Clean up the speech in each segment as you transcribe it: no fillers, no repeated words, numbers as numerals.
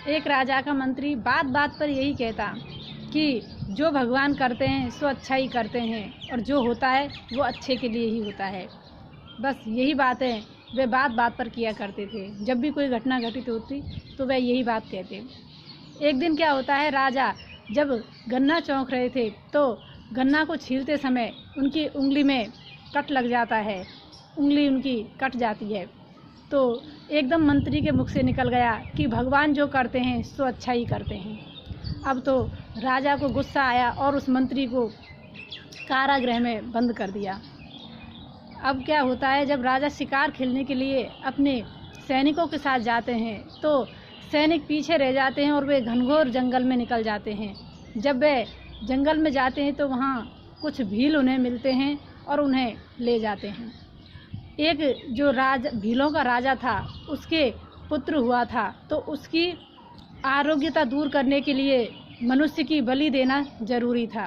एक राजा का मंत्री बात बात पर यही कहता कि जो भगवान करते हैं सो अच्छा ही करते हैं और जो होता है वो अच्छे के लिए ही होता है। बस यही बातें वे बात बात पर किया करते थे। जब भी कोई घटना घटित होती तो वे यही बात कहते। एक दिन क्या होता है, राजा जब गन्ना चौंक रहे थे तो गन्ना को छीलते समय उनकी उंगली में कट लग जाता है, उंगली उनकी कट जाती है। तो एकदम मंत्री के मुख से निकल गया कि भगवान जो करते हैं सो अच्छा ही करते हैं। अब तो राजा को गुस्सा आया और उस मंत्री को कारागृह में बंद कर दिया। अब क्या होता है, जब राजा शिकार खेलने के लिए अपने सैनिकों के साथ जाते हैं तो सैनिक पीछे रह जाते हैं और वे घनघोर जंगल में निकल जाते हैं। जब वे जंगल में जाते हैं तो वहाँ कुछ भील उन्हें मिलते हैं और उन्हें ले जाते हैं। एक जो भीलों का राजा था उसके पुत्र हुआ था, तो उसकी आरोग्यता दूर करने के लिए मनुष्य की बलि देना जरूरी था।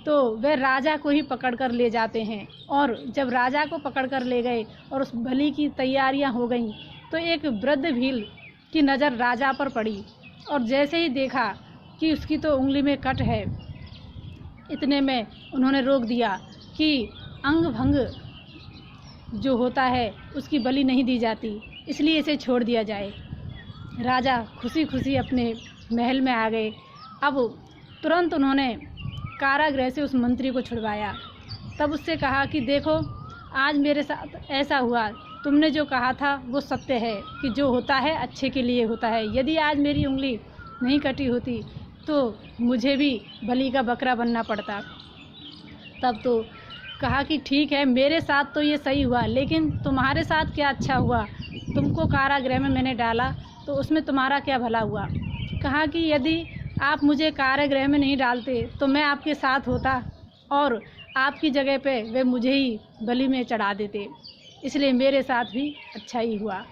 तो वे राजा को ही पकड़कर ले जाते हैं और जब राजा को पकड़कर ले गए और उस बलि की तैयारियां हो गईं तो एक वृद्ध भील की नज़र राजा पर पड़ी और जैसे ही देखा कि उसकी तो उंगली में कट है, इतने में उन्होंने रोक दिया कि अंग भंग जो होता है उसकी बलि नहीं दी जाती, इसलिए इसे छोड़ दिया जाए। राजा खुशी खुशी अपने महल में आ गए। अब तुरंत उन्होंने कारागृह से उस मंत्री को छुड़वाया। तब उससे कहा कि देखो, आज मेरे साथ ऐसा हुआ, तुमने जो कहा था वो सत्य है कि जो होता है अच्छे के लिए होता है। यदि आज मेरी उंगली नहीं कटी होती तो मुझे भी बलि का बकरा बनना पड़ता। तब तो कहा कि ठीक है, मेरे साथ तो ये सही हुआ, लेकिन तुम्हारे साथ क्या अच्छा हुआ? तुमको कारागृह में मैंने डाला तो उसमें तुम्हारा क्या भला हुआ? कहा कि यदि आप मुझे कारागृह में नहीं डालते तो मैं आपके साथ होता और आपकी जगह पे वे मुझे ही बलि में चढ़ा देते, इसलिए मेरे साथ भी अच्छा ही हुआ।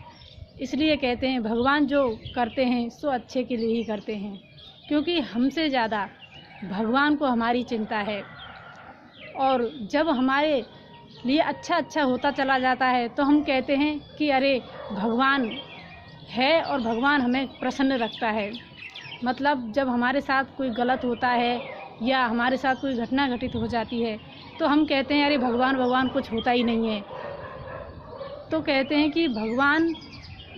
इसलिए कहते हैं भगवान जो करते हैं सो अच्छे के लिए ही करते हैं, क्योंकि हमसे ज़्यादा भगवान को हमारी चिंता है। और जब हमारे लिए अच्छा होता चला जाता है तो हम कहते हैं कि अरे भगवान है और भगवान हमें प्रसन्न रखता है। मतलब जब हमारे साथ कोई गलत होता है या हमारे साथ कोई घटना घटित हो जाती है तो हम कहते हैं अरे भगवान कुछ होता ही नहीं है। तो कहते हैं कि भगवान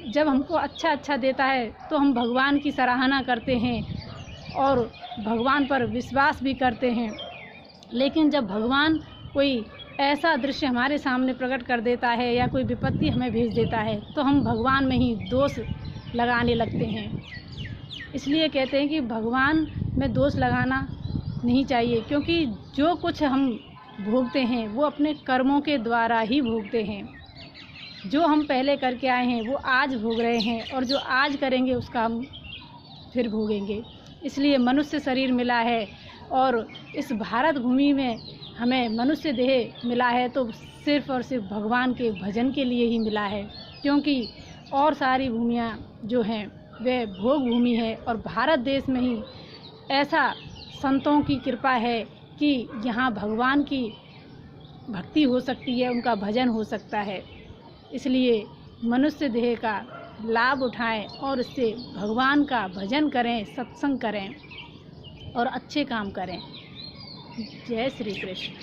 जब हमको अच्छा देता है तो हम भगवान की सराहना करते हैं और भगवान पर विश्वास भी करते हैं। लेकिन जब भगवान कोई ऐसा दृश्य हमारे सामने प्रकट कर देता है या कोई विपत्ति हमें भेज देता है तो हम भगवान में ही दोष लगाने लगते हैं। इसलिए कहते हैं कि भगवान में दोष लगाना नहीं चाहिए, क्योंकि जो कुछ हम भोगते हैं वो अपने कर्मों के द्वारा ही भोगते हैं। जो हम पहले करके आए हैं वो आज भोग रहे हैं और जो आज करेंगे उसका हम फिर भोगेंगे। इसलिए मनुष्य शरीर मिला है और इस भारत भूमि में हमें मनुष्य देह मिला है तो सिर्फ़ और सिर्फ भगवान के भजन के लिए ही मिला है, क्योंकि और सारी भूमियाँ जो हैं वे भोग भूमि है और भारत देश में ही ऐसा संतों की कृपा है कि यहाँ भगवान की भक्ति हो सकती है, उनका भजन हो सकता है। इसलिए मनुष्य देह का लाभ उठाएं और इससे भगवान का भजन करें, सत्संग करें और अच्छे काम करें। जय श्री कृष्ण।